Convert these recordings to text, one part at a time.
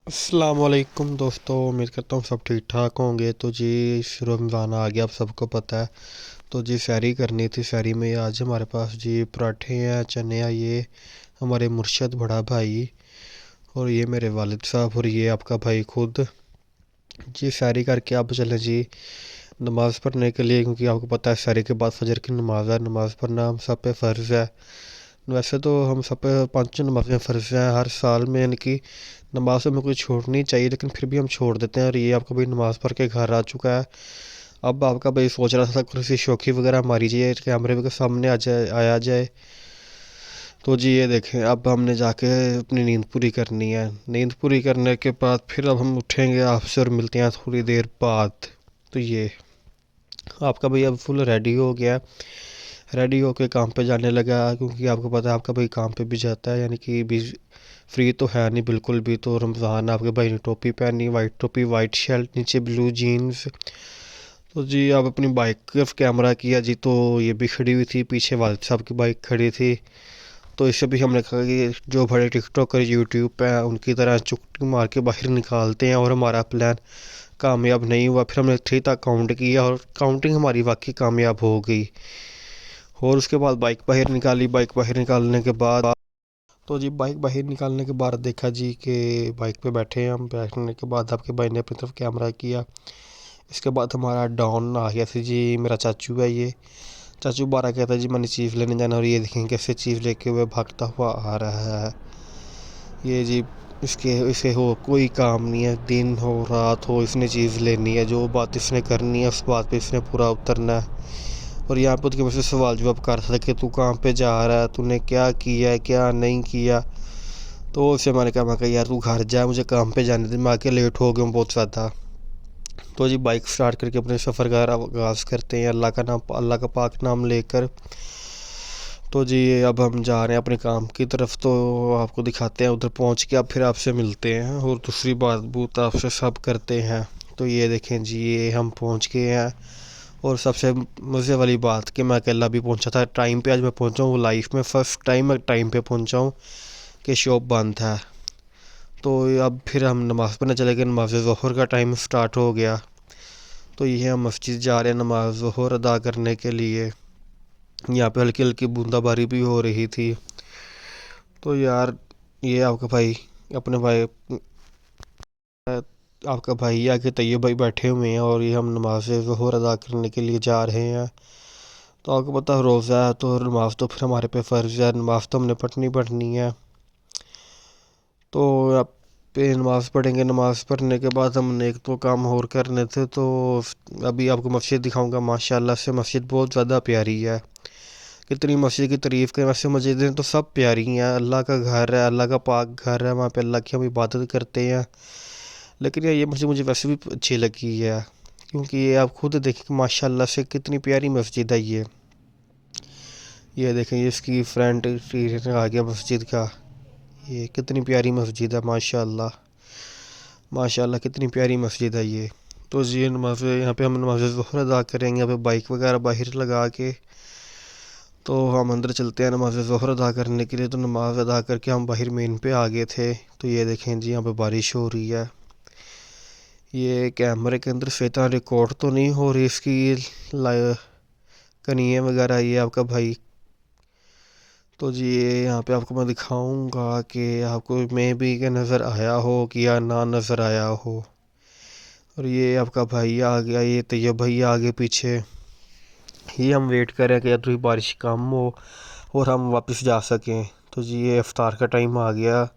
अस्सलाम वालेकुम दोस्तों, उम्मीद करता हूँ सब ठीक ठाक होंगे। तो जी रमज़ान आ गया, आप सबको पता है। तो जी सैरी करनी थी। सैरी में आज हमारे पास जी पराठे हैं, चने हैं। ये हमारे मुर्शद बड़ा भाई और ये मेरे वालिद साहब और ये आपका भाई खुद। जी सैरी करके आप चलें जी नमाज़ पढ़ने के लिए, क्योंकि आपको पता है सैरी के बाद फजर की नमाज़ है। नमाज़ पढ़ना हम सब पे फ़र्ज़ है। वैसे तो हम सब पे पाँचों नमाज़ें फ़र्ज़ हैं हर साल में, यानी कि नमाज हमें कोई छोड़नी चाहिए, लेकिन फिर भी हम छोड़ देते हैं। और ये आपका भाई नमाज़ पढ़ के घर आ चुका है। अब आपका भाई सोच रहा था कुछ शौकी वगैरह मारी जाए, कैमरे के सामने आ जाए, आया जाए। तो जी ये देखें, अब हमने जाके अपनी नींद पूरी करनी है। नींद पूरी करने के बाद फिर अब हम उठेंगे आपसे और मिलते हैं थोड़ी देर बाद। तो ये आपका भाई अब फुल रेडी हो गया, रेडी होके काम पे जाने लगा, क्योंकि आपको पता है आपका भाई काम पे भी जाता है, यानी कि भी फ्री तो है नहीं बिल्कुल भी। तो रमज़ान आपके भाई ने टोपी पहनी, वाइट टोपी, वाइट शर्ट, नीचे ब्लू जीन्स। तो जी अब अपनी बाइक का कैमरा किया जी, तो ये भी खड़ी हुई थी, पीछे वालिद साहब की बाइक खड़ी थी। तो इससे भी हमने कहा कि जो बड़े टिकटॉकर यूट्यूब पे हैं उनकी तरह चुटकी मार के बाहर निकालते हैं। और हमारा प्लान कामयाब नहीं हुआ। फिर हमने 3 तक काउंट किया और काउंटिंग हमारी वाकई कामयाब हो गई। और उसके बाद बाइक बाहर निकाली। बाइक बाहर निकालने के बाद तो जी बाइक बाहर निकालने के बाद देखा जी कि बाइक पे बैठे हैं हम। बैठने के बाद आपके भाई ने अपनी तरफ कैमरा किया। इसके बाद हमारा डॉन आ गया था जी, मेरा चाचू है ये। चाचू बारह कहता है जी मैंने चीज़ लेने जाना, और ये देखेंगे कैसे चीज़ लेके हुए भागता हुआ आ रहा है ये जी। इसके इसे हो कोई काम नहीं है, दिन हो रात हो इसने चीज़ लेनी है। जो बात इसने करनी है उस बात पे इसने पूरा उतरना है। और यहाँ पे उसके मुझसे सवाल जवाब कर रहा था कि तू कहाँ पे जा रहा है, तूने क्या किया है क्या नहीं किया। तो उससे मैंने कहा, मैं कहा यार तू घर जा, मुझे काम पे जाने दे, मैं आके लेट हो गया हूँ बहुत ज़्यादा। तो जी बाइक स्टार्ट करके अपने सफ़र का आगाज़ करते हैं अल्लाह का नाम, अल्लाह का पाक नाम लेकर। तो जी अब हम जा रहे हैं अपने काम की तरफ। तो आपको दिखाते हैं उधर पहुंच के, अब फिर आपसे मिलते हैं और दूसरी बात बूत आपसे सब करते हैं। तो ये देखें जी, ये हम पहुंच गए हैं। और सबसे मज़े वाली बात कि मैं अकेला भी पहुंचा था टाइम पे। आज मैं पहुंचा हूँ लाइफ में फ़र्स्ट टाइम मैं टाइम पे पहुंचा हूँ कि शॉप बंद था। तो अब फिर हम नमाज़ पढ़ने चले गए। नमाज ज़ोहर का टाइम स्टार्ट हो गया। तो ये हम मस्जिद जा रहे हैं नमाज ज़ोहर अदा करने के लिए। यहाँ पे हल्की हल्की बूंदाबारी भी हो रही थी। तो यार ये आपका भाई अपने भाई आपका भाई आके तैयब भाई बैठे हुए हैं, और ये हम नमाज ज़ोहर अदा करने के लिए जा रहे हैं। तो आपको पता है रोज़ा है, तो नमाज तो फिर हमारे पे फ़र्ज़ है, नमाज तो हमने पढ़नी पढ़नी है। तो आप पे नमाज़ पढ़ेंगे। नमाज़ पढ़ने के बाद हमने एक दो काम और करने थे। तो अभी आपको मस्जिद दिखाऊंगा। माशाल्लाह से मस्जिद बहुत ज़्यादा प्यारी है। कितनी मस्जिद की तारीफ़ करें, वैसे मस्जिदें तो सब प्यारी हैं। अल्लाह का घर है, अल्लाह का पाक घर है, वहाँ पे अल्लाह की हम इबादत करते हैं। लेकिन यार ये मस्जिद मुझे वैसे भी अच्छी लगी है, क्योंकि ये आप खुद देखें माशाल्लाह से कितनी प्यारी मस्जिद है ये देखें, ये इसकी फ्रंट इंटीरियर आ गया मस्जिद का। ये कितनी प्यारी मस्जिद है, माशाल्लाह माशाल्लाह कितनी प्यारी मस्जिद है ये। तो जी नमाज यहाँ पे हम नमाज ज़ोहर अदा करेंगे। यहाँ पे बाइक वगैरह बाहर लगा के तो हम अंदर चलते हैं नमाज ज़ोहर अदा करने के लिए। तो नमाज अदा करके हम बाहर मेन पे आ गए थे। तो ये देखें जी, यहाँ पे बारिश हो रही है। ये कैमरे के अंदर से इतना रिकॉर्ड तो नहीं हो रही इसकी कनिए वगैरह। ये आपका भाई। तो जी ये यहाँ पे आपको मैं दिखाऊंगा कि आपको मैं भी क्या नज़र आया हो कि या ना नज़र आया हो। और ये आपका भाई आ गया, ये तैयब भाई आगे पीछे। ये हम वेट कर रहे हैं कि या थोड़ी बारिश कम हो और हम वापस जा सकें। तो जी ये इफ्तार का टाइम आ गया।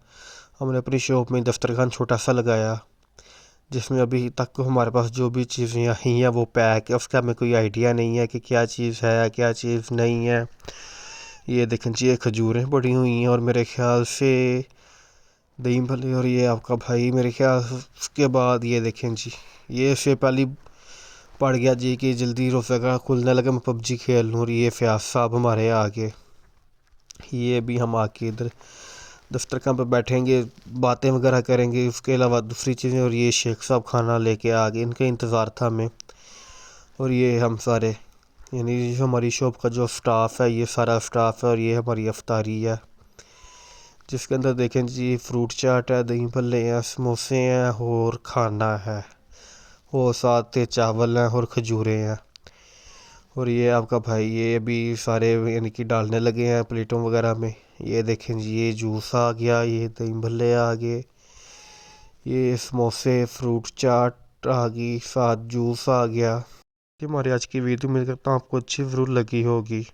हमने अपनी शॉप में दस्तरखान छोटा सा लगाया, जिसमें अभी तक हमारे पास जो भी चीज़ें आई हैं वो पैक है। उसका हमें कोई आइडिया नहीं है कि क्या चीज़ है क्या चीज़ नहीं है। ये देखें जी, ये खजूरें पड़ी हुई हैं और मेरे ख्याल से दही भल्ले। और ये आपका भाई मेरे ख्याल उसके बाद ये देखें जी, ये से पहले पड़ गया जी कि जल्दी रोज़ा का खुलने लगा, मैं पबजी खेल लूँ। और ये फयाज साहब हमारे आगे, ये भी हम आके इधर दस्तरखान पर बैठेंगे, बातें वगैरह करेंगे, उसके अलावा दूसरी चीज़ें। और ये शेख साहब खाना लेके आ गए, इनका इंतज़ार था हमें। और ये हम सारे, यानी जो हमारी शॉप का जो स्टाफ है, ये सारा स्टाफ है। और ये हमारी अफ्तारी है। जिसके अंदर देखें जी फ्रूट चाट है, दही भल्ले हैं, समोसे हैं और खाना है, और साथ के चावल हैं और खजूरें हैं। और ये आपका भाई ये अभी सारे यानी कि डालने लगे हैं प्लेटों वगैरह में। ये देखें जी ये जूस आ गया, ये दही भल्ले आ गए, ये समोसे फ्रूट चाट आ गई, साथ जूस आ गया। कि हमारी आज की वीडियो मेरे करता हूँ आपको अच्छी ज़रूर लगी होगी।